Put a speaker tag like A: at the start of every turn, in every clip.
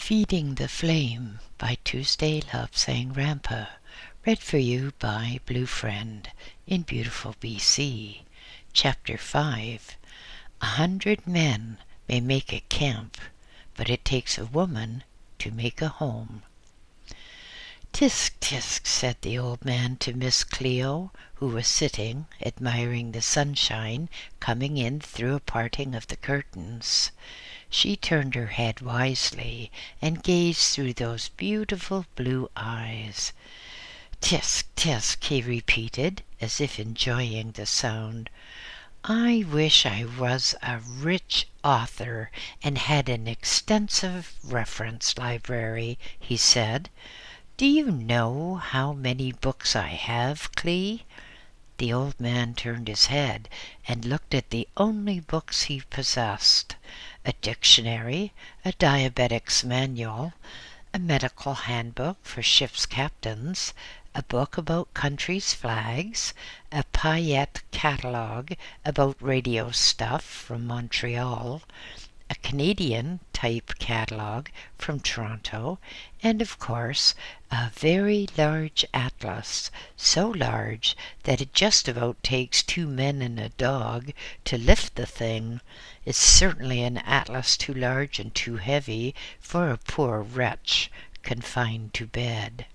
A: Feeding the Flame by Tuesday Love Sang Rampa, read for you by BlueFriend in beautiful BC. Chapter 5. 100 men may make a camp, but it takes a woman to make a home. "Tisk, tisk," said the old man to Miss Cleo, who was sitting, admiring the sunshine coming in through a parting of the curtains. She turned her head wisely and gazed through those beautiful blue eyes. "Tisk, tisk," he repeated, as if enjoying the sound. "I wish I was a rich author and had an extensive reference library," he said. "Do you know how many books I have, Clee?" The old man turned his head and looked at the only books he possessed: a dictionary, a diabetic's manual, a medical handbook for ship's captains, a book about countries' flags, a paillette catalogue about radio stuff from Montreal, a Canadian-type catalogue from Toronto, and, of course, a very large atlas, so large that it just about takes 2 men and a dog to lift the thing. It's certainly an atlas too large and too heavy for a poor wretch confined to bed."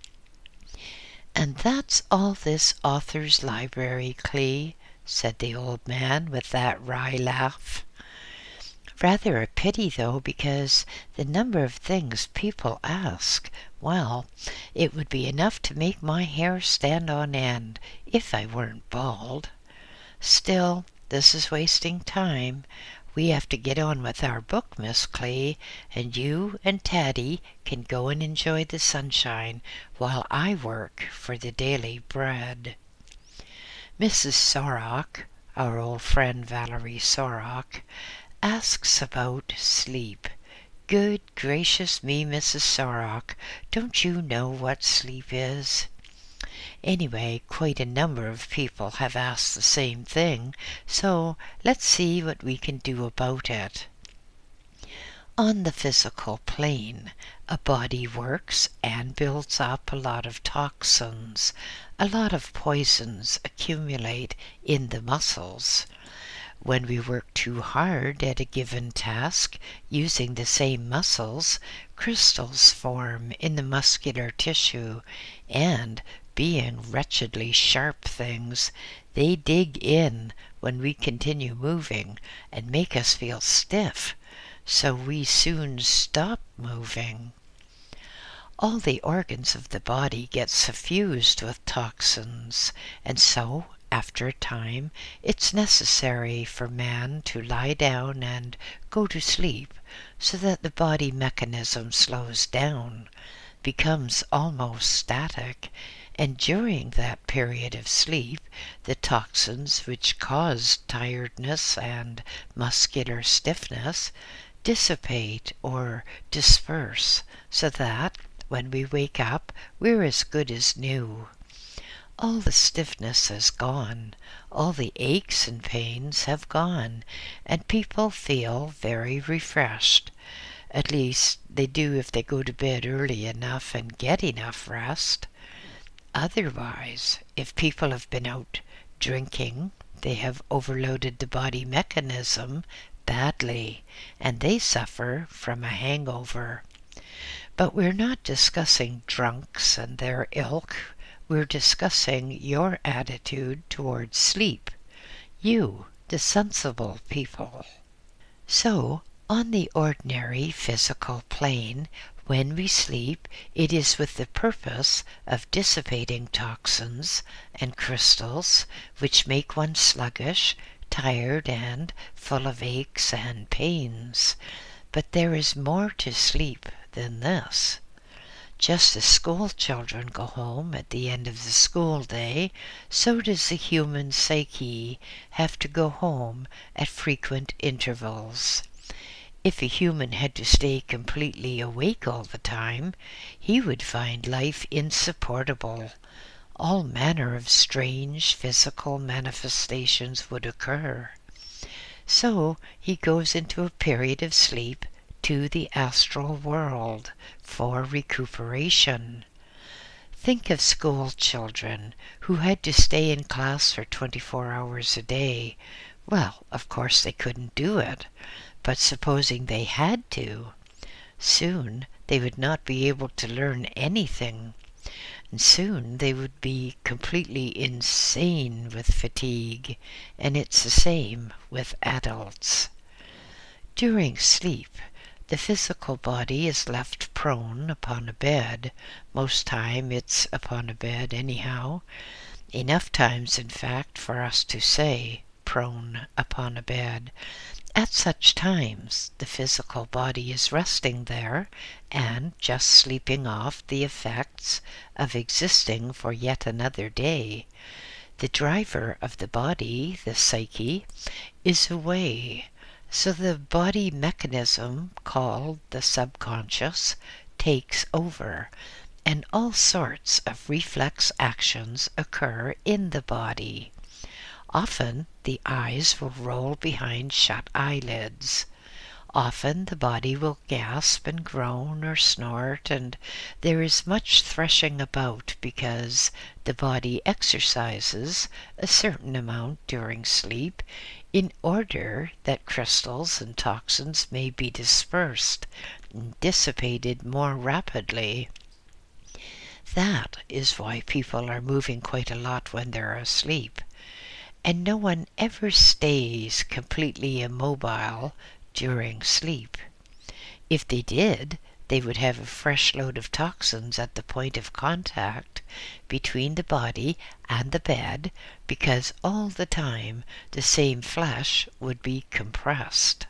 A: "And that's all this author's library, Clee," said the old man with that wry laugh. "Rather a pity, though, because the number of things people ask, well, it would be enough to make my hair stand on end if I weren't bald. Still, this is wasting time. We have to get on with our book, Miss Clee, and you and Taddy can go and enjoy the sunshine while I work for the daily bread." Mrs. Sorrock, our old friend Valerie Sorrock, asks about sleep. Good gracious me, Mrs. Sorrock, don't you know what sleep is? Anyway, quite a number of people have asked the same thing, so let's see what we can do about it. On the physical plane, a body works and builds up a lot of toxins. A lot of poisons accumulate in the muscles. When we work too hard at a given task using the same muscles, crystals form in the muscular tissue, and, being wretchedly sharp things, they dig in when we continue moving and make us feel stiff, so we soon stop moving. All the organs of the body get suffused with toxins, and so after a time, it's necessary for man to lie down and go to sleep so that the body mechanism slows down, becomes almost static, and during that period of sleep, the toxins which cause tiredness and muscular stiffness dissipate or disperse so that when we wake up, we're as good as new. All the stiffness is gone, all the aches and pains have gone, and people feel very refreshed. At least, they do if they go to bed early enough and get enough rest. Otherwise, if people have been out drinking, they have overloaded the body mechanism badly, and they suffer from a hangover. But we're not discussing drunks and their ilk. We're discussing your attitude towards sleep, you, the sensible people. So, on the ordinary physical plane, when we sleep, it is with the purpose of dissipating toxins and crystals which make one sluggish, tired, and full of aches and pains. But there is more to sleep than this. Just as school children go home at the end of the school day, so does the human psyche have to go home at frequent intervals. If a human had to stay completely awake all the time, he would find life insupportable. All manner of strange physical manifestations would occur. So he goes into a period of sleep to the astral world for recuperation. Think of school children who had to stay in class for 24 hours a day. Well, of course they couldn't do it, but supposing they had to, soon they would not be able to learn anything, and soon they would be completely insane with fatigue, and it's the same with adults. During sleep, the physical body is left prone upon a bed. Most time it's upon a bed anyhow. Enough times, in fact, for us to say prone upon a bed. At such times, the physical body is resting there and just sleeping off the effects of existing for yet another day. The driver of the body, the psyche, is away, so the body mechanism called the subconscious takes over, and all sorts of reflex actions occur in the body. Often the eyes will roll behind shut eyelids. Often the body will gasp and groan or snort, and there is much threshing about because the body exercises a certain amount during sleep in order that crystals and toxins may be dispersed and dissipated more rapidly. That is why people are moving quite a lot when they're asleep. And no one ever stays completely immobile during sleep. If they did, they would have a fresh load of toxins at the point of contact between the body and the bed, because all the time the same flesh would be compressed.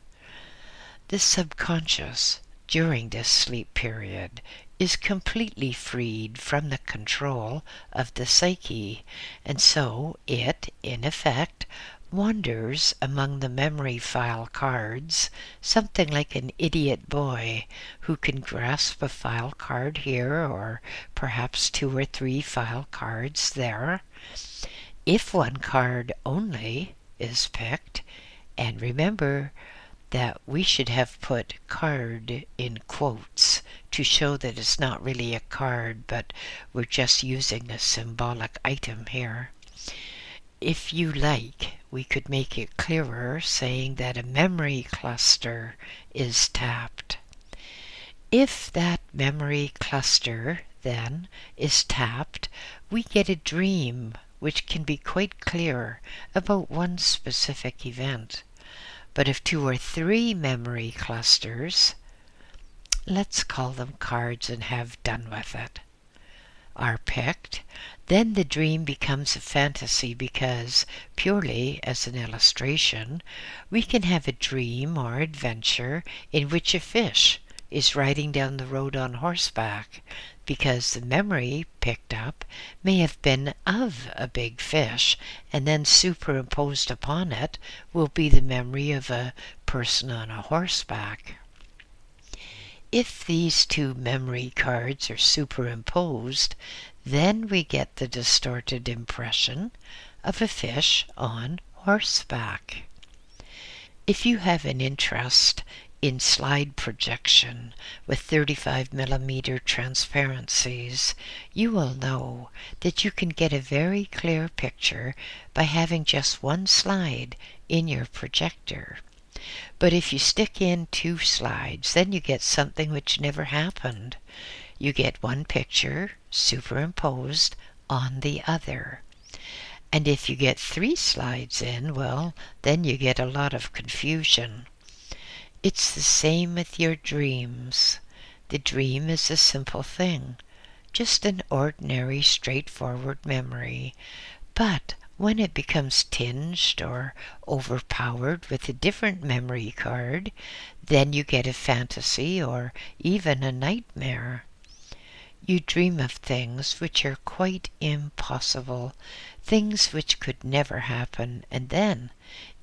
A: The subconscious, during this sleep period, is completely freed from the control of the psyche, and so it, in effect, wanders among the memory file cards, something like an idiot boy who can grasp a file card here or perhaps 2 or 3 file cards there. If one card only is picked, and remember that we should have put card in quotes to show that it's not really a card, but we're just using a symbolic item here. If you like, we could make it clearer saying that a memory cluster is tapped. If that memory cluster, then, is tapped, we get a dream which can be quite clear about one specific event. But if 2 or 3 memory clusters, let's call them cards and have done with it, are picked, then the dream becomes a fantasy because, purely as an illustration, we can have a dream or adventure in which a fish is riding down the road on horseback, because the memory picked up may have been of a big fish, and then superimposed upon it will be the memory of a person on a horseback. If these 2 memory cards are superimposed, then we get the distorted impression of a fish on horseback. If you have an interest in slide projection with 35mm transparencies, you will know that you can get a very clear picture by having just one slide in your projector. But if you stick in 2 slides, then you get something which never happened. You get one picture superimposed on the other. And if you get 3 slides in, well, then you get a lot of confusion. It's the same with your dreams. The dream is a simple thing, just an ordinary, straightforward memory. But when it becomes tinged or overpowered with a different memory card, then you get a fantasy or even a nightmare. You dream of things which are quite impossible, things which could never happen, and then,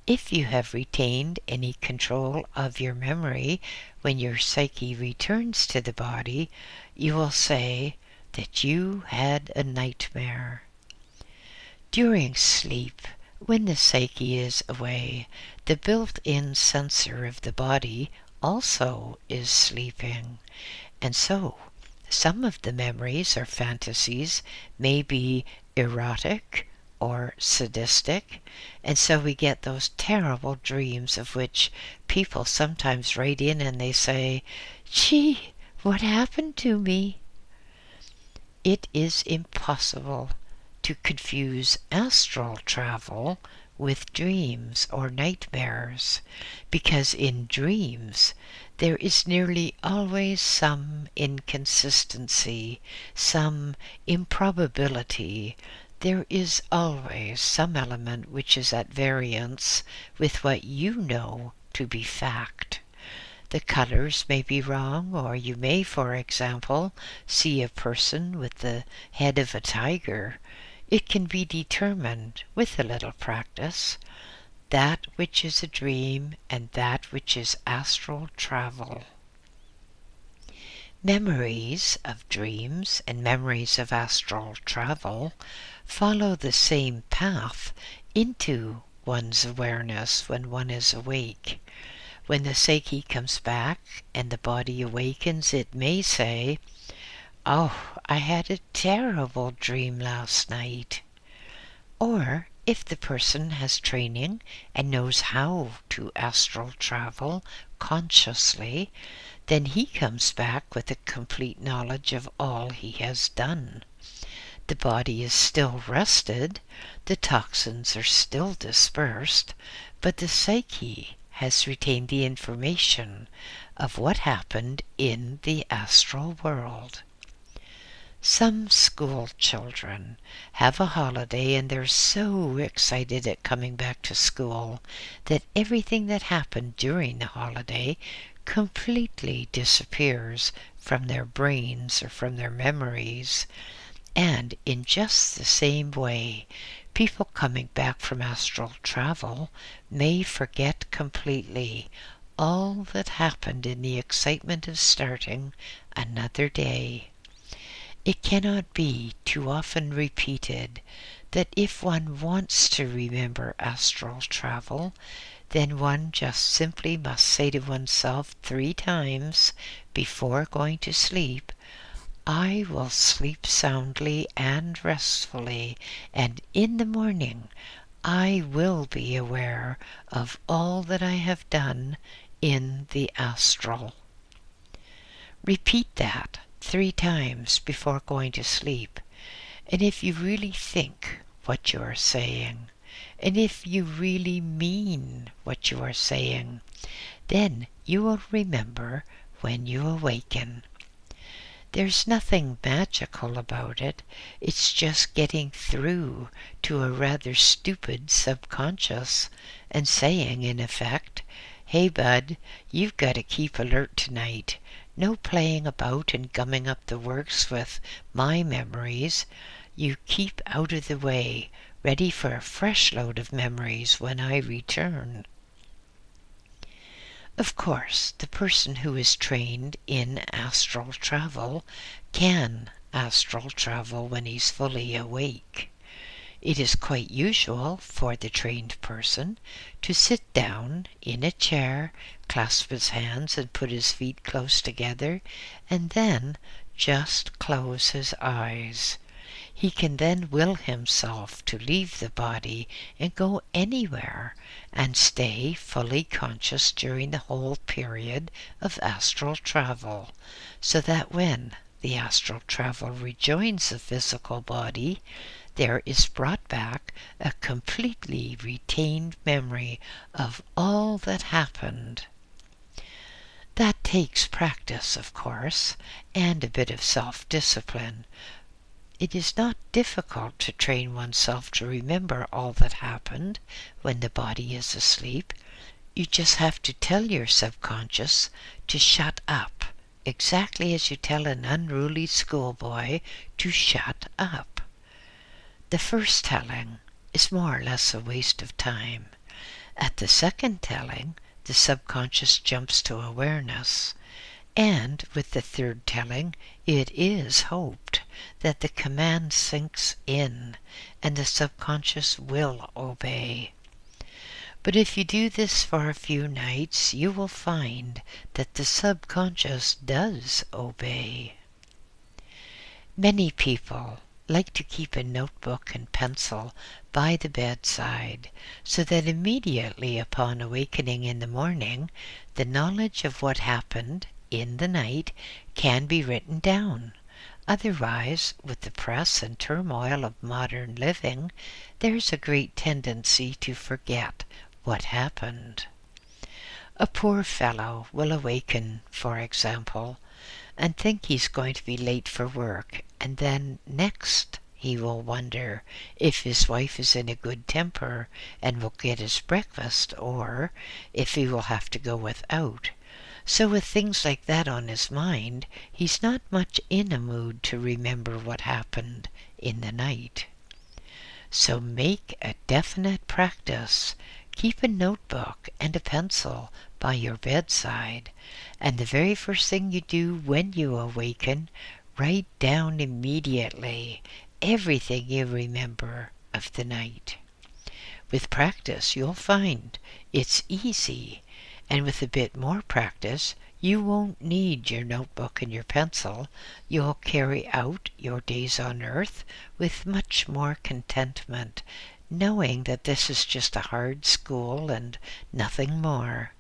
A: if you have retained any control of your memory when your psyche returns to the body, you will say that you had a nightmare. During sleep, when the psyche is away, the built-in sensor of the body also is sleeping. And so, some of the memories or fantasies may be erotic or sadistic, and so we get those terrible dreams of which people sometimes write in and they say, "Gee, what happened to me?" It is impossible to confuse astral travel with dreams or nightmares, because in dreams there is nearly always some inconsistency, some improbability. There is always some element which is at variance with what you know to be fact. The colors may be wrong, or you may, for example, see a person with the head of a tiger. It can be determined, with a little practice, that which is a dream and that which is astral travel. Memories of dreams and memories of astral travel follow the same path into one's awareness when one is awake. When the psyche comes back and the body awakens, it may say, "Oh, I had a terrible dream last night." Or, if the person has training and knows how to astral travel consciously, then he comes back with a complete knowledge of all he has done. The body is still rested, the toxins are still dispersed, but the psyche has retained the information of what happened in the astral world. Some school children have a holiday and they're so excited at coming back to school that everything that happened during the holiday completely disappears from their brains or from their memories. And in just the same way, people coming back from astral travel may forget completely all that happened in the excitement of starting another day. It cannot be too often repeated that if one wants to remember astral travel, then one just simply must say to oneself 3 times before going to sleep, "I will sleep soundly and restfully, and in the morning I will be aware of all that I have done in the astral." Repeat that 3 times before going to sleep, and if you really think what you are saying, and if you really mean what you are saying, then you will remember when you awaken. There's nothing magical about it. It's just getting through to a rather stupid subconscious and saying, in effect, "Hey, bud, you've got to keep alert tonight. No playing about and gumming up the works with my memories. You keep out of the way, ready for a fresh load of memories when I return." Of course, the person who is trained in astral travel can astral travel when he's fully awake. It is quite usual for the trained person to sit down in a chair, clasp his hands and put his feet close together, and then just close his eyes. He can then will himself to leave the body and go anywhere and stay fully conscious during the whole period of astral travel, so that when the astral travel rejoins the physical body, there is brought back a completely retained memory of all that happened. That takes practice, of course, and a bit of self-discipline. It is not difficult to train oneself to remember all that happened when the body is asleep. You just have to tell your subconscious to shut up, exactly as you tell an unruly schoolboy to shut up. The first telling is more or less a waste of time. At the second telling, the subconscious jumps to awareness. And with the third telling, it is hoped that the command sinks in and the subconscious will obey. But if you do this for a few nights, you will find that the subconscious does obey. Many people like to keep a notebook and pencil by the bedside so that immediately upon awakening in the morning, the knowledge of what happened in the night can be written down. Otherwise, with the press and turmoil of modern living, there's a great tendency to forget what happened. A poor fellow will awaken, for example, and think he's going to be late for work, and then next he will wonder if his wife is in a good temper and will get his breakfast, or if he will have to go without. So with things like that on his mind, he's not much in a mood to remember what happened in the night. So make a definite practice. Keep a notebook and a pencil by your bedside, and the very first thing you do when you awaken, write down immediately everything you remember of the night. With practice, you'll find it's easy, and with a bit more practice, you won't need your notebook and your pencil. You'll carry out your days on earth with much more contentment, knowing that this is just a hard school and nothing more.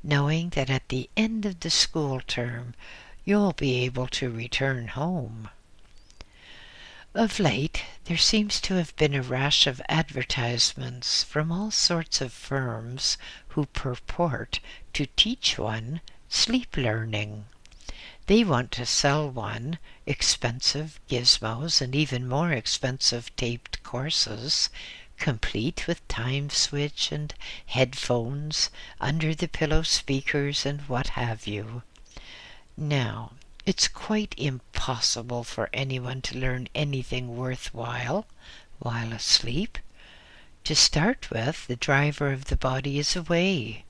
A: Knowing that at the end of the school term, you'll be able to return home. Of late, there seems to have been a rash of advertisements from all sorts of firms who purport to teach one sleep learning. They want to sell one expensive gizmos and even more expensive taped courses, complete with time switch and headphones, under-the-pillow speakers and what have you. Now, it's quite impossible for anyone to learn anything worthwhile while asleep. To start with, the driver of the body is away,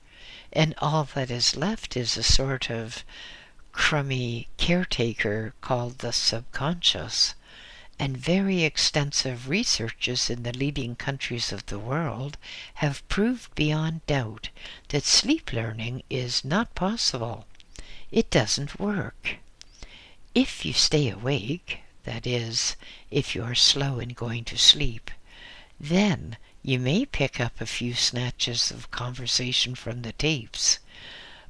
A: and all that is left is a sort of crummy caretaker called the subconscious. And very extensive researches in the leading countries of the world have proved beyond doubt that sleep learning is not possible. It doesn't work. If you stay awake, that is, if you are slow in going to sleep, then you may pick up a few snatches of conversation from the tapes.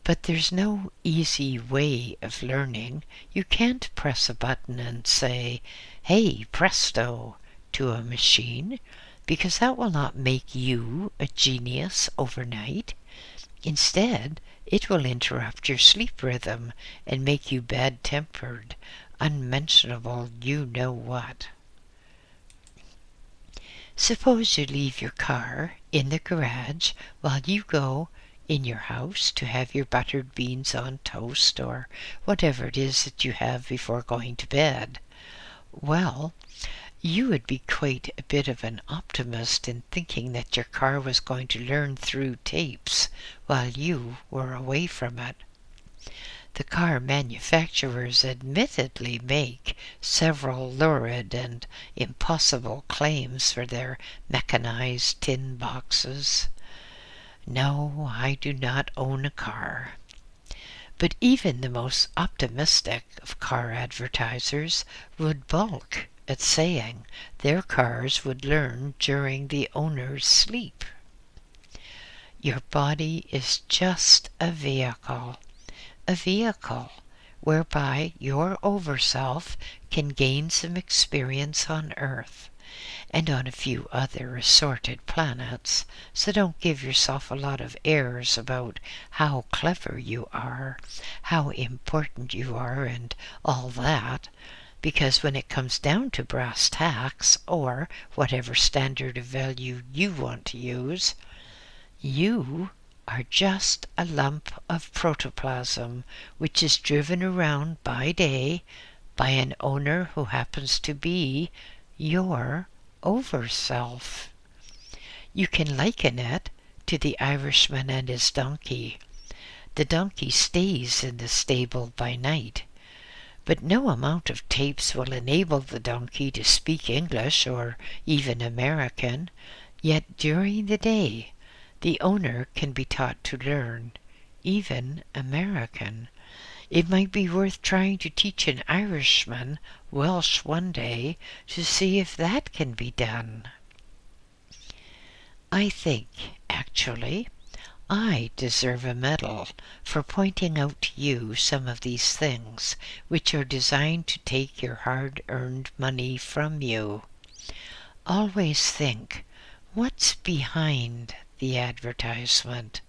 A: But there's no easy way of learning. You can't press a button and say, "Hey, presto," to a machine, because that will not make you a genius overnight. Instead, it will interrupt your sleep rhythm and make you bad-tempered, unmentionable you-know-what. Suppose you leave your car in the garage while you go in your house to have your buttered beans on toast or whatever it is that you have before going to bed. Well, you would be quite a bit of an optimist in thinking that your car was going to learn through tapes while you were away from it. The car manufacturers admittedly make several lurid and impossible claims for their mechanized tin boxes. No, I do not own a car. But even the most optimistic of car advertisers would balk at saying their cars would learn during the owner's sleep. Your body is just a vehicle whereby your overself can gain some experience on Earth and on a few other assorted planets, so don't give yourself a lot of airs about how clever you are, how important you are, and all that, because when it comes down to brass tacks, or whatever standard of value you want to use, you are just a lump of protoplasm which is driven around by day by an owner who happens to be your over-self. You can liken it to the Irishman and his donkey. The donkey stays in the stable by night, but no amount of tapes will enable the donkey to speak English or even American, yet during the day The owner can be taught to learn, even American. It might be worth trying to teach an Irishman Welsh one day to see if that can be done. I think, actually, I deserve a medal for pointing out to you some of these things which are designed to take your hard-earned money from you. Always think, what's behind the advertisement?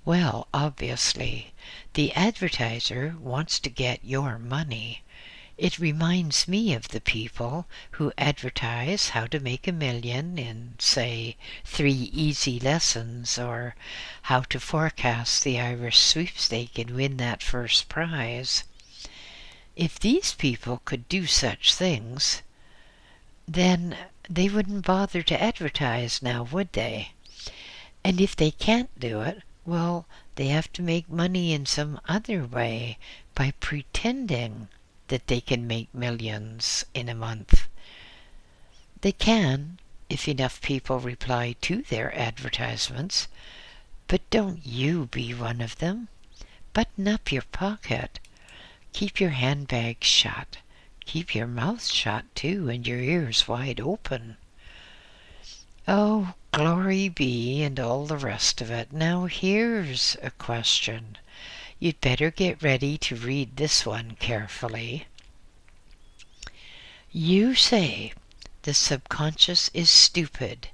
A: Well, obviously, the advertiser wants to get your money. It reminds me of the people who advertise how to make $1 million in, say, 3 easy lessons, or how to forecast the Irish sweepstake and win that first prize. If these people could do such things, then they wouldn't bother to advertise now, would they? And if they can't do it, well, they have to make money in some other way by pretending that they can make millions in a month. They can, if enough people reply to their advertisements, but don't you be one of them. Button up your pocket. Keep your handbag shut. Keep your mouth shut, too, and your ears wide open. Oh, glory be and all the rest of it. Now here's a question. You'd better get ready to read this one carefully. You say the subconscious is stupid,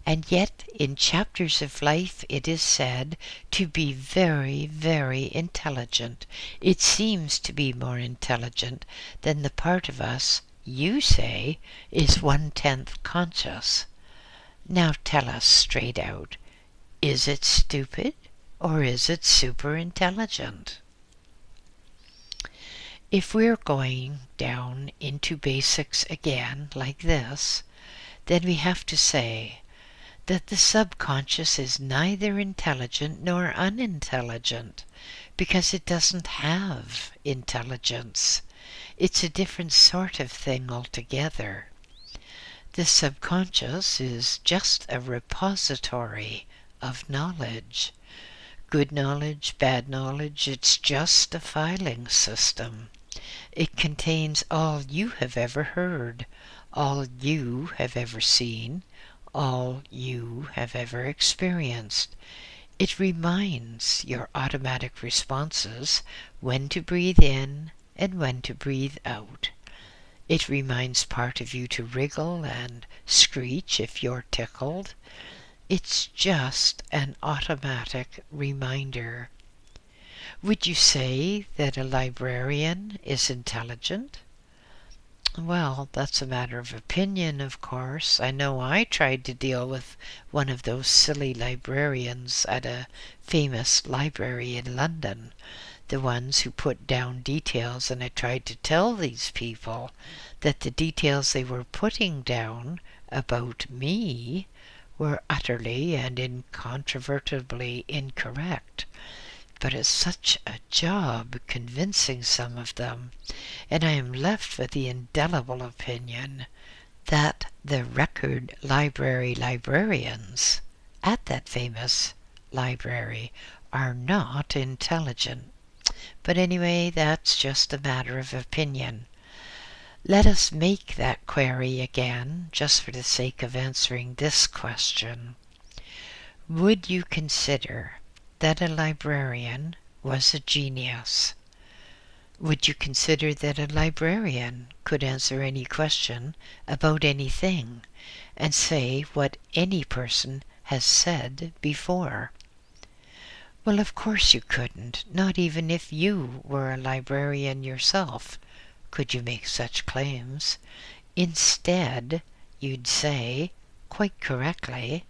A: and yet in chapters of life it is said to be very, very intelligent. It seems to be more intelligent than the part of us you say is 1/10 conscious. Now tell us straight out, is it stupid or is it super intelligent? If we're going down into basics again like this, then we have to say that the subconscious is neither intelligent nor unintelligent, because it doesn't have intelligence. It's a different sort of thing altogether. The subconscious is just a repository of knowledge. Good knowledge, bad knowledge, it's just a filing system. It contains all you have ever heard, all you have ever seen, all you have ever experienced. It reminds your automatic responses when to breathe in and when to breathe out. It reminds part of you to wriggle and screech if you're tickled. It's just an automatic reminder. Would you say that a librarian is intelligent? Well, that's a matter of opinion, of course. I know I tried to deal with one of those silly librarians at a famous library in London, the ones who put down details, and I tried to tell these people that the details they were putting down about me were utterly and incontrovertibly incorrect. But it's such a job convincing some of them, and I am left with the indelible opinion that the record library librarians at that famous library are not intelligent. But anyway, that's just a matter of opinion. Let us make that query again, just for the sake of answering this question. Would you consider that a librarian was a genius? Would you consider that a librarian could answer any question about anything and say what any person has said before? Well, of course you couldn't, not even if you were a librarian yourself could you make such claims. Instead, you'd say, quite correctly,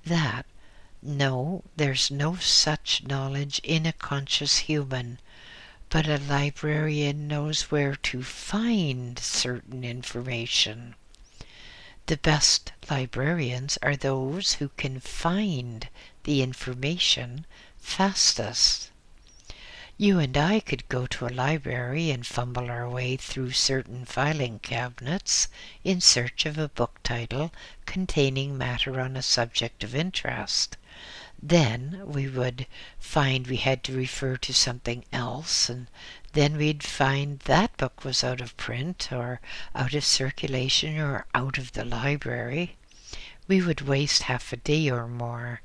A: that no, there's no such knowledge in a conscious human, but a librarian knows where to find certain information. The best librarians are those who can find the information fastest. You and I could go to a library and fumble our way through certain filing cabinets in search of a book title containing matter on a subject of interest. Then we would find we had to refer to something else, and then we'd find that book was out of print or out of circulation or out of the library. We would waste half a day or more.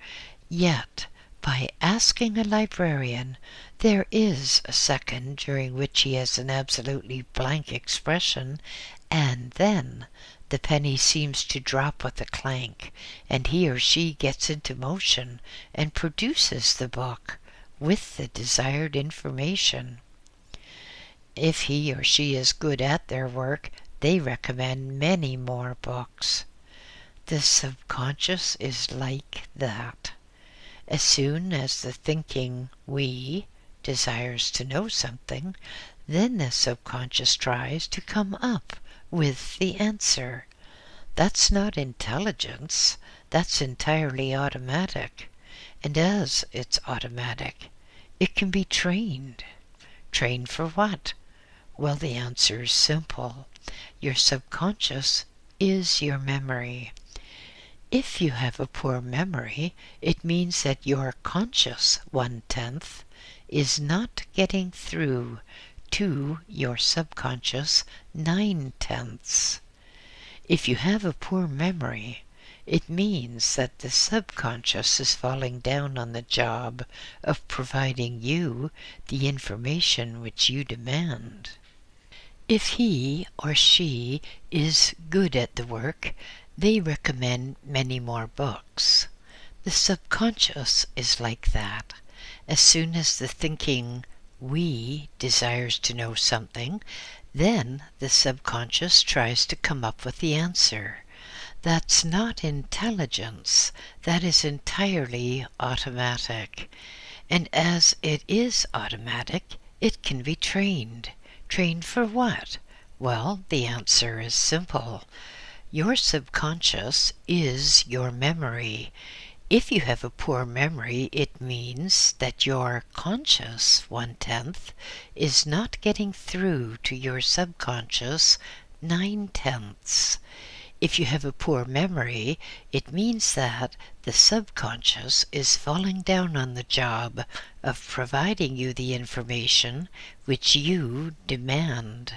A: Yet, by asking a librarian, there is a second during which he has an absolutely blank expression, and then the penny seems to drop with a clank, and he or she gets into motion and produces the book with the desired information. If he or she is good at their work, they recommend many more books. The subconscious is like that. As soon as the thinking we desires to know something, then the subconscious tries to come up with the answer. That's not intelligence, that's entirely automatic. And as it's automatic, it can be trained. Trained for what? Well, the answer is simple. Your subconscious is your memory. If you have a poor memory, it means that your conscious 1/10 is not getting through to your subconscious 9/10. If you have a poor memory, it means that the subconscious is falling down on the job of providing you the information which you demand. If he or she is good at the work, they recommend many more books. The subconscious is like that. As soon as the thinking we desires to know something, then the subconscious tries to come up with the answer. That's not intelligence. That is entirely automatic. And as it is automatic, it can be trained. Trained for what? Well, the answer is simple. Your subconscious is your memory. If you have a poor memory, it means that your conscious 1/10 is not getting through to your subconscious 9/10. If you have a poor memory, it means that the subconscious is falling down on the job of providing you the information which you demand.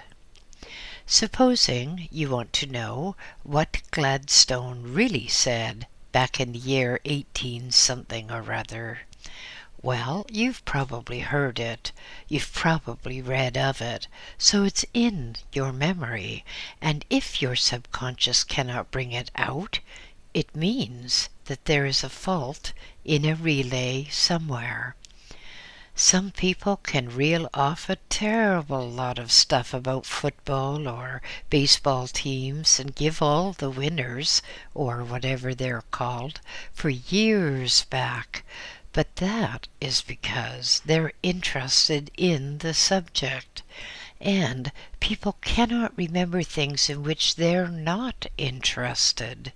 A: Supposing you want to know what Gladstone really said back in the year 18 something or other. Well, you've probably heard it. You've probably read of it. So it's in your memory. And if your subconscious cannot bring it out, it means that there is a fault in a relay somewhere. Some people can reel off a terrible lot of stuff about football or baseball teams and give all the winners, or whatever they're called, for years back. But that is because they're interested in the subject. And people cannot remember things in which they're not interested.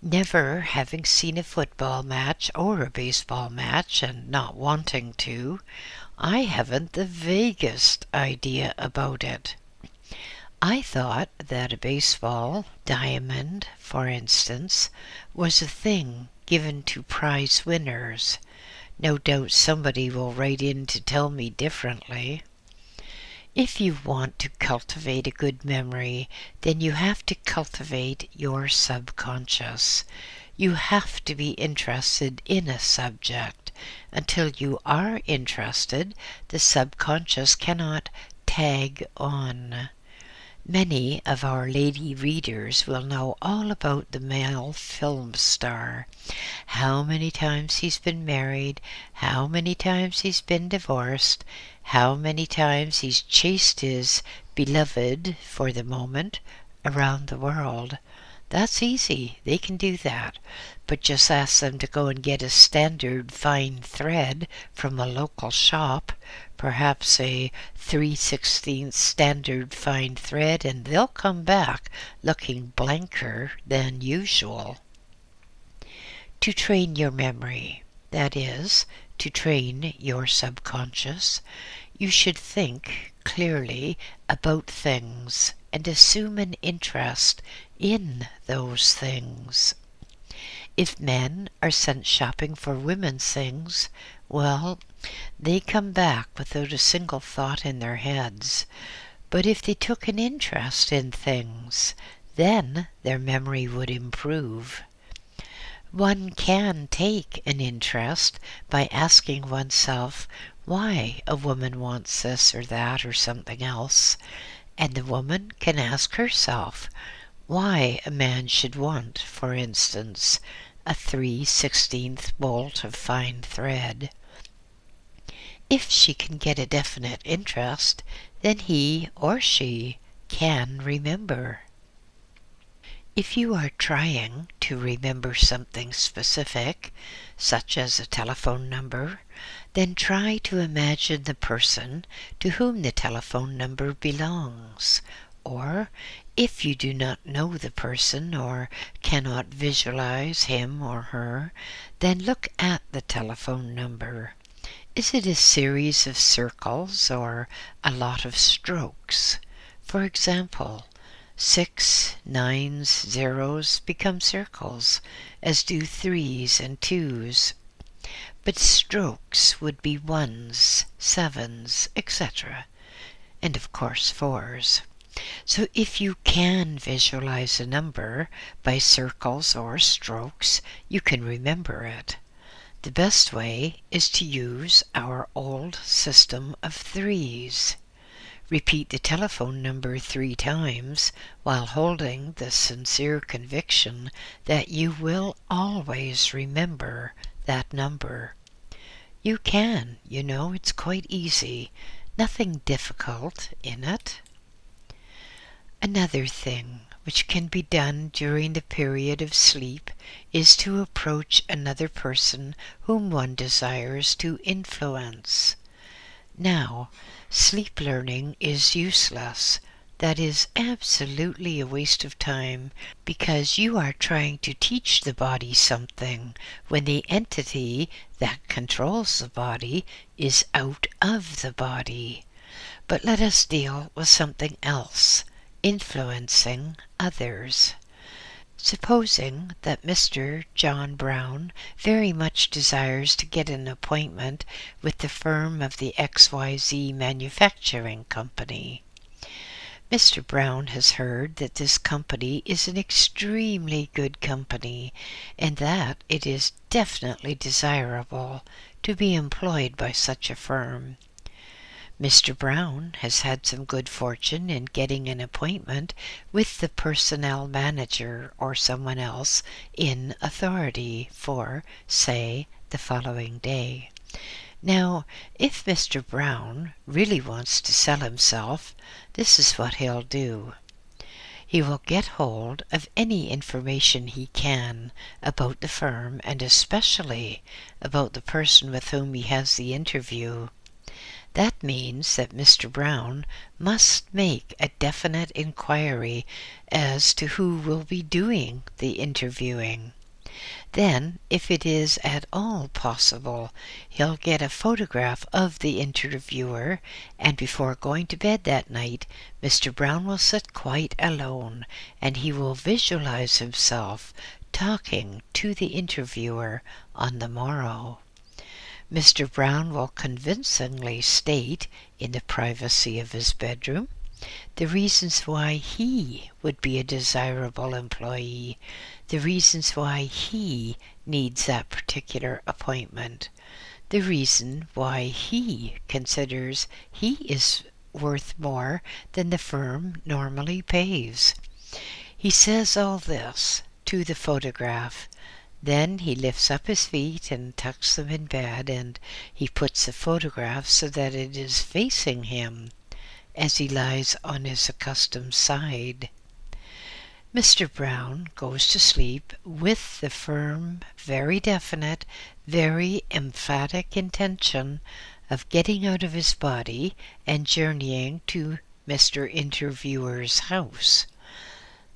A: Never having seen a football match or a baseball match and not wanting to, I haven't the vaguest idea about it. I thought that a baseball diamond, for instance, was a thing given to prize winners. No doubt somebody will write in to tell me differently. If you want to cultivate a good memory, then you have to cultivate your subconscious. You have to be interested in a subject. Until you are interested, the subconscious cannot tag on. Many of our lady readers will know all about the male film star. How many times he's been married, how many times he's been divorced, how many times he's chased his beloved, for the moment, around the world. That's easy, they can do that. But just ask them to go and get a standard fine thread from a local shop, perhaps a 3/16 standard fine thread, and they'll come back looking blanker than usual. To train your memory, that is, to train your subconscious, you should think clearly about things and assume an interest in those things. If men are sent shopping for women's things, well, they come back without a single thought in their heads. But if they took an interest in things, then their memory would improve. One can take an interest by asking oneself why a woman wants this or that or something else, and the woman can ask herself why a man should want, for instance, a 3/16 bolt of fine thread. If she can get a definite interest, then he or she can remember. If you are trying to remember something specific, such as a telephone number, then try to imagine the person to whom the telephone number belongs. Or, if you do not know the person or cannot visualize him or her, then look at the telephone number. Is it a series of circles or a lot of strokes? For example, 6, 9s, 0s become circles, as do 3s and 2s. But strokes would be 1s, 7s, etc., and of course 4s. So if you can visualize a number by circles or strokes, you can remember it. The best way is to use our old system of 3s. Repeat the telephone number 3 times while holding the sincere conviction that you will always remember that number. You can, it's quite easy. Nothing difficult in it. Another thing which can be done during the period of sleep is to approach another person whom one desires to influence. Now, sleep learning is useless. That is absolutely a waste of time, because you are trying to teach the body something when the entity that controls the body is out of the body. But let us deal with something else: influencing others. Supposing that Mr. John Brown very much desires to get an appointment with the firm of the XYZ Manufacturing Company. Mr. Brown has heard that this company is an extremely good company, and that it is definitely desirable to be employed by such a firm. Mr. Brown has had some good fortune in getting an appointment with the personnel manager or someone else in authority for, say, the following day. Now, if Mr. Brown really wants to sell himself, this is what he'll do. He will get hold of any information he can about the firm, and especially about the person with whom he has the interview. That means that Mr. Brown must make a definite inquiry as to who will be doing the interviewing. Then, if it is at all possible, he'll get a photograph of the interviewer, and before going to bed that night, Mr. Brown will sit quite alone, and he will visualize himself talking to the interviewer on the morrow. Mr. Brown will convincingly state, in the privacy of his bedroom, the reasons why he would be a desirable employee, the reasons why he needs that particular appointment, the reason why he considers he is worth more than the firm normally pays. He says all this to the photograph. Then he lifts up his feet and tucks them in bed, and he puts the photograph so that it is facing him as he lies on his accustomed side. Mr. Brown goes to sleep with the firm, very definite, very emphatic intention of getting out of his body and journeying to Mr. Interviewer's house.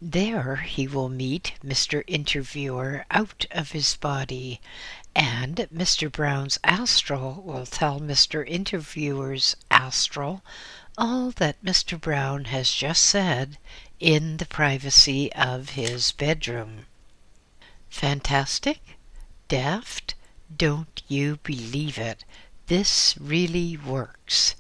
A: There he will meet Mr. Interviewer out of his body, and Mr. Brown's Astral will tell Mr. Interviewer's Astral all that Mr. Brown has just said in the privacy of his bedroom. Fantastic? Daft? Don't you believe it? This really works.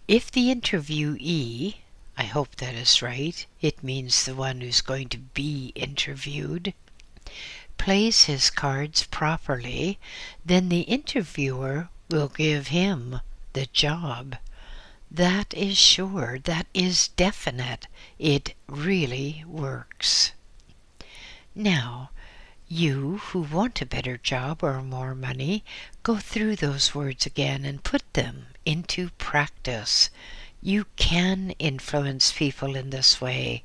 A: If the interviewee, I hope that is right, it means the one who's going to be interviewed, plays his cards properly, then the interviewer will give him the job. That is sure, that is definite. It really works. Now, you who want a better job or more money, go through those words again and put them into practice. You can influence people in this way,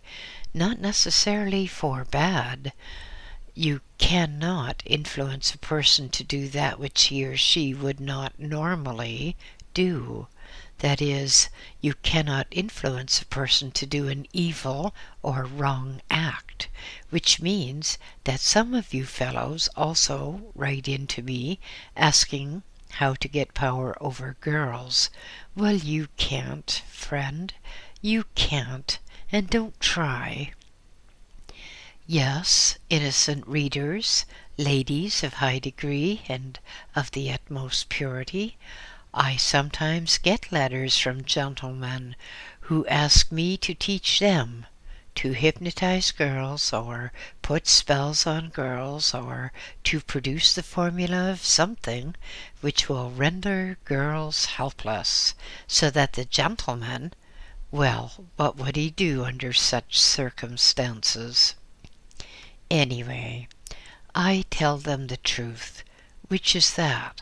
A: not necessarily for bad. You cannot influence a person to do that which he or she would not normally do. That is, you cannot influence a person to do an evil or wrong act, which means that some of you fellows also write in to me asking how to get power over girls. Well, you can't, friend. You can't, and don't try. Yes, innocent readers, ladies of high degree and of the utmost purity, I sometimes get letters from gentlemen who ask me to teach them to hypnotize girls, or put spells on girls, or to produce the formula of something which will render girls helpless, so that the gentleman, well, what would he do under such circumstances? Anyway, I tell them the truth, which is that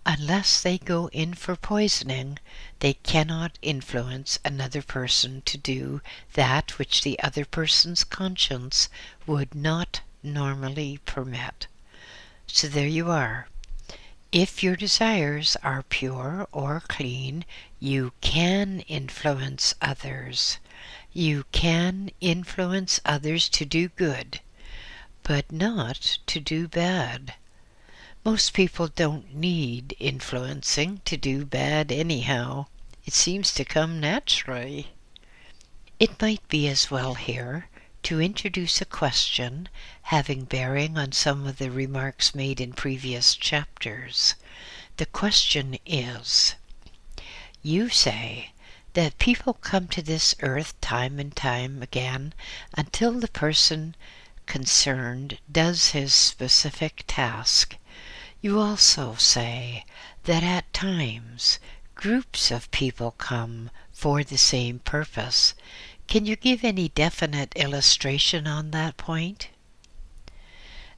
A: unless they go in for poisoning, they cannot influence another person to do that which the other person's conscience would not normally permit. So there you are. If your desires are pure or clean, you can influence others. You can influence others to do good, but not to do bad. Most people don't need influencing to do bad anyhow. It seems to come naturally. It might be as well here to introduce a question having bearing on some of the remarks made in previous chapters. The question is, you say that people come to this earth time and time again until the person concerned does his specific task. You also say that at times groups of people come for the same purpose. Can you give any definite illustration on that point?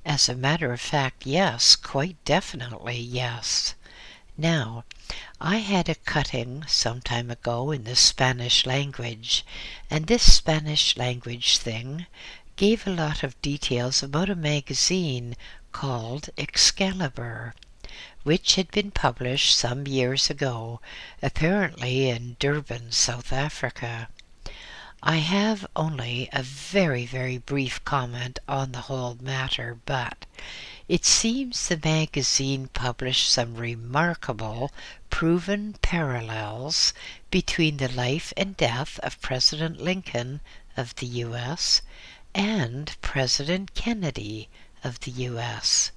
A: As a matter of fact, yes, quite definitely yes. Now, I had a cutting some time ago in the Spanish language, and this Spanish language thing gave a lot of details about a magazine called Excalibur, which had been published some years ago, apparently in Durban, South Africa. I have only a very, very brief comment on the whole matter, but it seems the magazine published some remarkable proven parallels between the life and death of President Lincoln of the U.S. and President Kennedy of the U.S.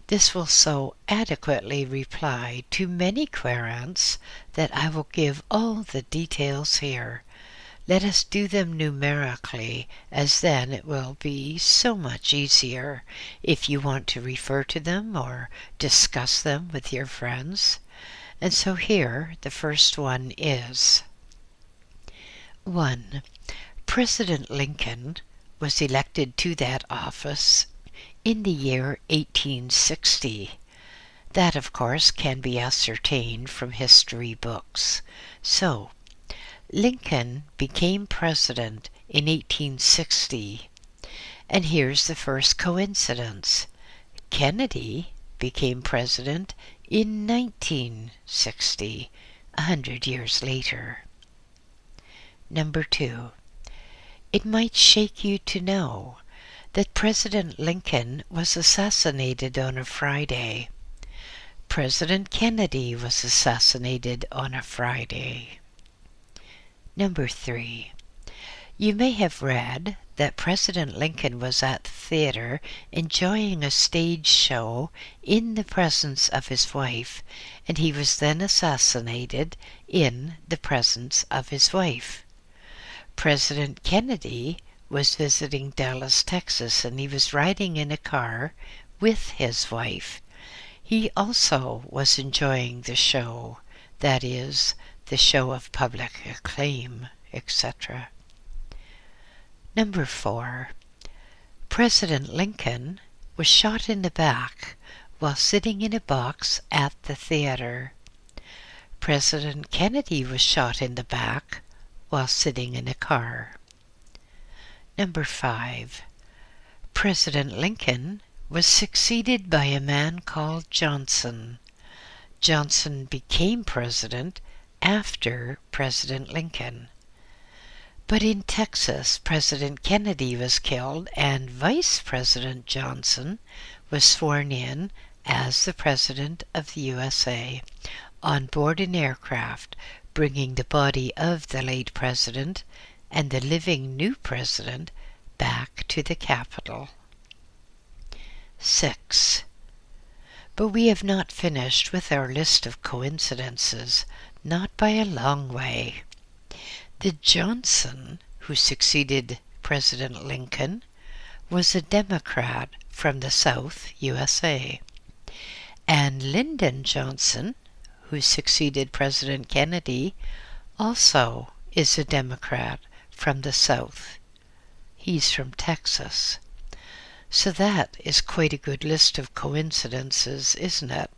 A: This will so adequately reply to many queries that I will give all the details here. Let us do them numerically, as then it will be so much easier if you want to refer to them or discuss them with your friends. And so here, the first one is 1. President Lincoln was elected to that office in the year 1860. That, of course, can be ascertained from history books. So, Lincoln became president in 1860. And here's the first coincidence. Kennedy became president in 1960, 100 years later. Number 2. it might shake you to know that President Lincoln was assassinated on a Friday. President Kennedy was assassinated on a Friday. Number 3. You may have read that President Lincoln was at the theater enjoying a stage show in the presence of his wife, and he was then assassinated in the presence of his wife. President Kennedy was visiting Dallas, Texas, and he was riding in a car with his wife. He also was enjoying the show, that is, the show of public acclaim, etc. Number 4. President Lincoln was shot in the back while sitting in a box at the theater. President Kennedy was shot in the back while sitting in a car. Number 5. President Lincoln was succeeded by a man called Johnson. Johnson became president after President Lincoln. But in Texas, President Kennedy was killed and Vice President Johnson was sworn in as the President of the USA on board an aircraft, bringing the body of the late president and the living new president back to the Capitol. 6. But we have not finished with our list of coincidences, not by a long way. The Johnson who succeeded President Lincoln was a Democrat from the South USA, and Lyndon Johnson, who succeeded President Kennedy, also is a Democrat from the South. He's from Texas. So that is quite a good list of coincidences, isn't it?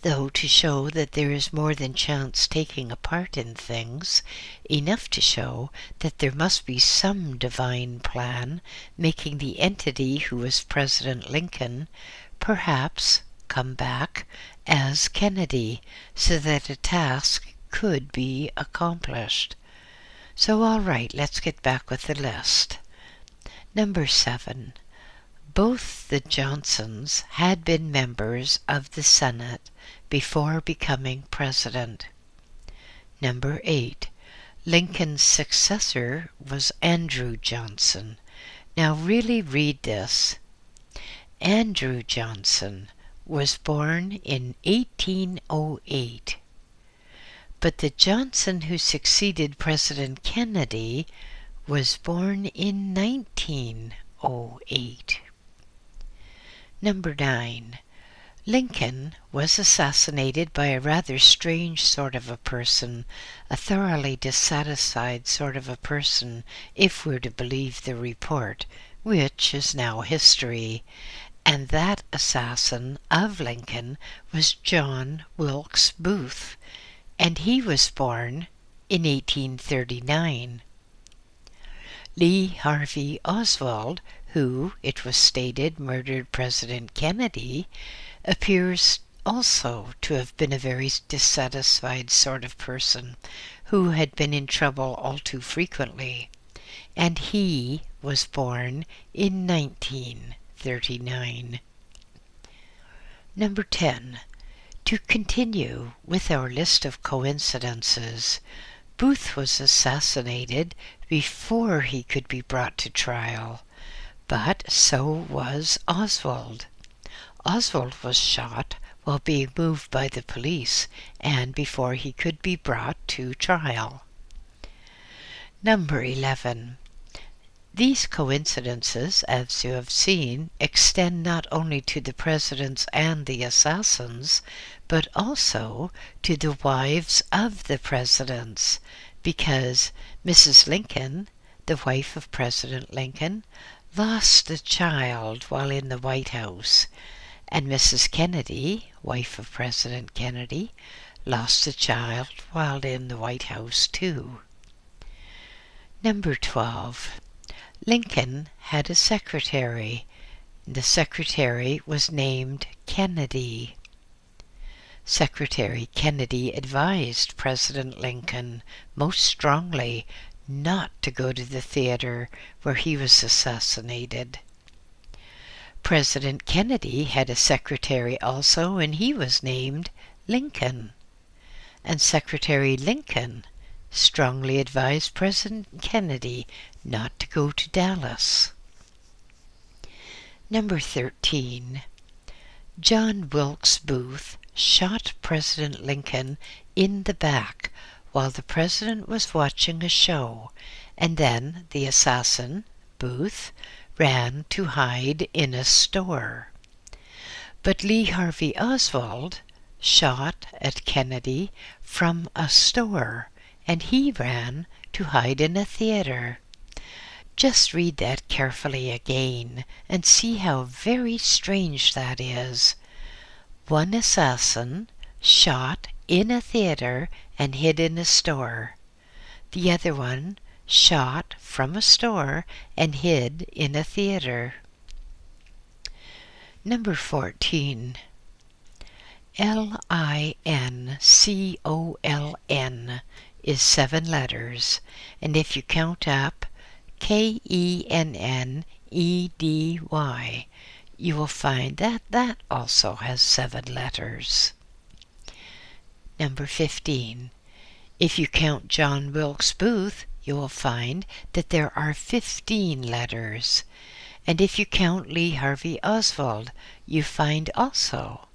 A: Though to show that there is more than chance taking a part in things, enough to show that there must be some divine plan making the entity who was President Lincoln perhaps come back as Kennedy, so that a task could be accomplished. So all right, let's get back with the list. Number 7. Both the Johnsons had been members of the Senate before becoming president. Number 8. Lincoln's successor was Andrew Johnson. Now really read this. Andrew Johnson was born in 1808, but the Johnson who succeeded President Kennedy was born in 1908. Number 9. Lincoln was assassinated by a rather strange sort of a person, a thoroughly dissatisfied sort of a person, if we're to believe the report, which is now history. And that assassin of Lincoln was John Wilkes Booth, and he was born in 1839. Lee Harvey Oswald, who, it was stated, murdered President Kennedy, appears also to have been a very dissatisfied sort of person who had been in trouble all too frequently, and he was born in 1939. Number 10. To continue with our list of coincidences, Booth was assassinated before he could be brought to trial, but so was Oswald. Oswald was shot while being moved by the police and before he could be brought to trial. Number 11. These coincidences, as you have seen, extend not only to the presidents and the assassins, but also to the wives of the presidents, because Mrs. Lincoln, the wife of President Lincoln, lost a child while in the White House, and Mrs. Kennedy, wife of President Kennedy, lost a child while in the White House too. Number 12. Lincoln had a secretary. The secretary was named Kennedy. Secretary Kennedy advised President Lincoln most strongly not to go to the theater where he was assassinated. President Kennedy had a secretary also, and he was named Lincoln. And Secretary Lincoln strongly advised President Kennedy not to go to Dallas. Number 13. John Wilkes Booth shot President Lincoln in the back while the president was watching a show, and then the assassin, Booth, ran to hide in a store. But Lee Harvey Oswald shot at Kennedy from a store, and he ran to hide in a theater. Just read that carefully again and see how very strange that is. One assassin shot in a theater and hid in a store. The other one shot from a store and hid in a theater. Number 14. Lincoln is 7 letters, and if you count up Kennedy, you will find that that also has 7 letters. Number 15. If you count John Wilkes Booth, you will find that there are 15 letters. And if you count Lee Harvey Oswald, you find also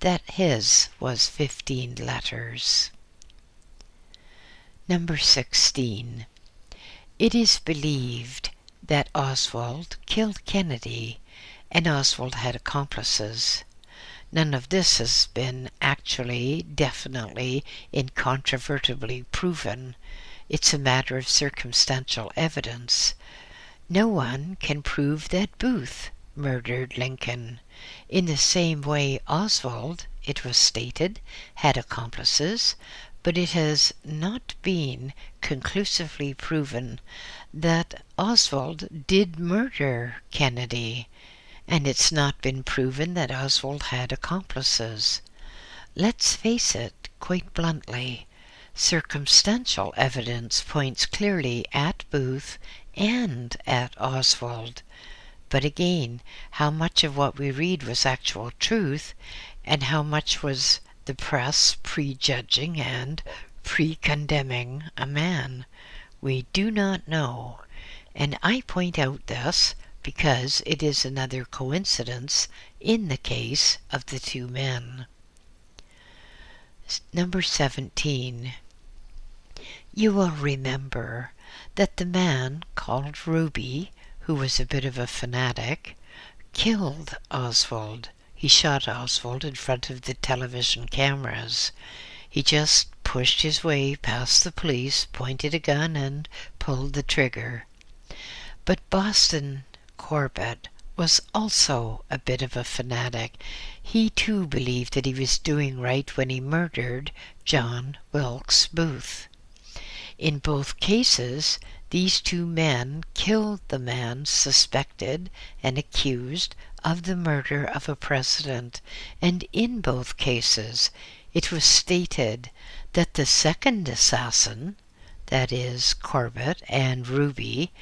A: that his was 15 letters. Number 16. It is believed that Oswald killed Kennedy, and Oswald had accomplices. None of this has been actually, definitely, incontrovertibly proven. It's a matter of circumstantial evidence. No one can prove that Booth murdered Lincoln. In the same way, Oswald, it was stated, had accomplices, but it has not been conclusively proven that Oswald did murder Kennedy, and it's not been proven that Oswald had accomplices. Let's face it, quite bluntly, circumstantial evidence points clearly at Booth and at Oswald. But again, how much of what we read was actual truth, and how much was the press prejudging and pre-condemning a man, we do not know. And I point out this because it is another coincidence in the case of the 2 men. Number 17. You will remember that the man called Ruby, who was a bit of a fanatic, killed Oswald. He shot Oswald in front of the television cameras. He just pushed his way past the police, pointed a gun, and pulled the trigger. But Boston Corbett was also a bit of a fanatic. He too believed that he was doing right when he murdered John Wilkes Booth. In both cases, these 2 men killed the man suspected and accused of the murder of a president, and in both cases it was stated that the second assassin, that is, Corbett and Ruby,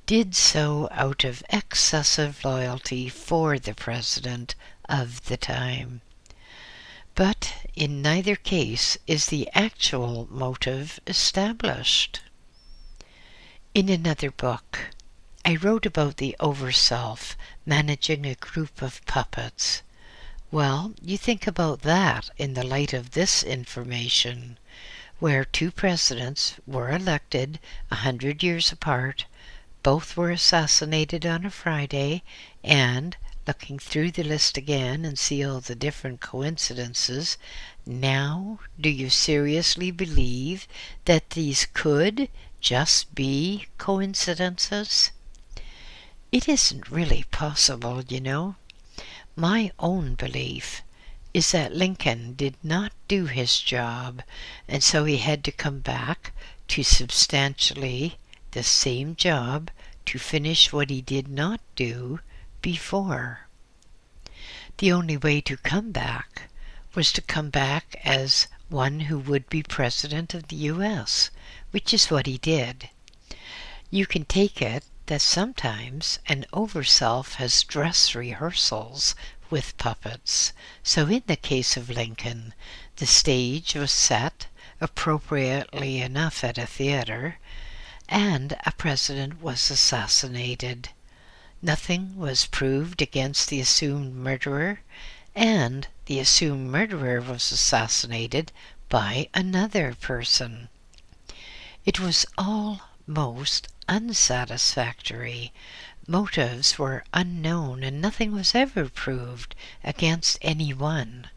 A: did so out of excessive loyalty for the president of the time. But in neither case is the actual motive established. In another book, I wrote about the overself managing a group of puppets. Well, you think about that in the light of this information, where 2 presidents were elected 100 years apart, both were assassinated on a Friday, and, looking through the list again and see all the different coincidences, now do you seriously believe that these could just be coincidences? It isn't really possible, you know. My own belief is that Lincoln did not do his job, and so he had to come back to substantially the same job to finish what he did not do before. The only way to come back was to come back as one who would be President of the U.S., which is what he did. You can take it that sometimes an overself has dress rehearsals with puppets. So in the case of Lincoln, the stage was set, appropriately enough, at a theater, and a president was assassinated. Nothing was proved against the assumed murderer, and the assumed murderer was assassinated by another person. It was all most unsatisfactory. Motives were unknown, and nothing was ever proved against anyone.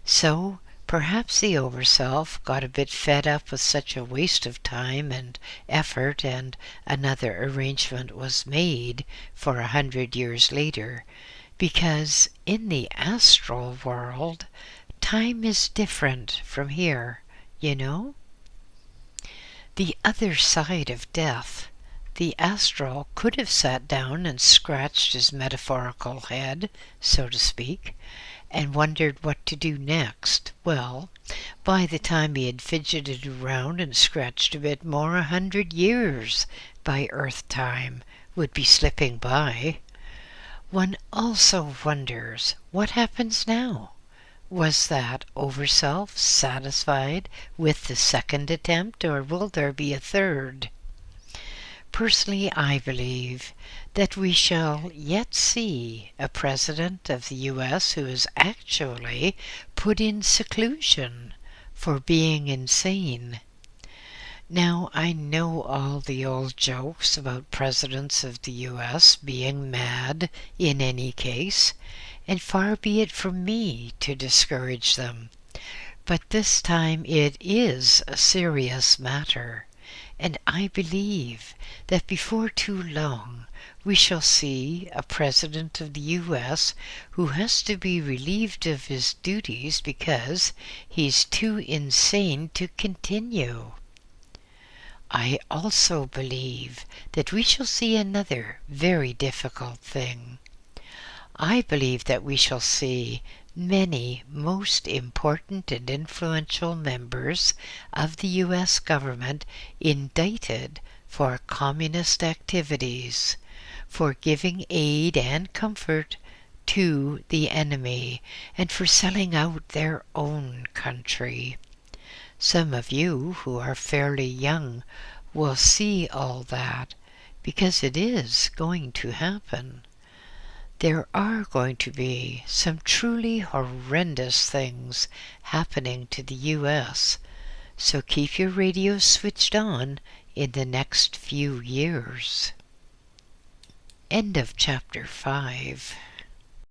A: So perhaps the Overself got a bit fed up with such a waste of time and effort, and another arrangement was made for 100 years later, because in the astral world, time is different from here, you know? The other side of death. The astral could have sat down and scratched his metaphorical head, so to speak, and wondered what to do next. Well, by the time he had fidgeted around and scratched a bit more, 100 years by Earth time would be slipping by. One also wonders what happens now. Was that Overself satisfied with the second attempt, or will there be a third? Personally, I believe that we shall yet see a president of the U.S. who is actually put in seclusion for being insane. Now, I know all the old jokes about presidents of the U.S. being mad in any case, and far be it from me to discourage them. But this time it is a serious matter, and I believe that before too long we shall see a president of the U.S. who has to be relieved of his duties because he's too insane to continue. I also believe that we shall see another very difficult thing. I believe that we shall see many most important and influential members of the U.S. government indicted for communist activities, for giving aid and comfort to the enemy, and for selling out their own country. Some of you who are fairly young will see all that, because it is going to happen. There are going to be some truly horrendous things happening to the U.S., so keep your radio switched on in the next few years. End of chapter 5.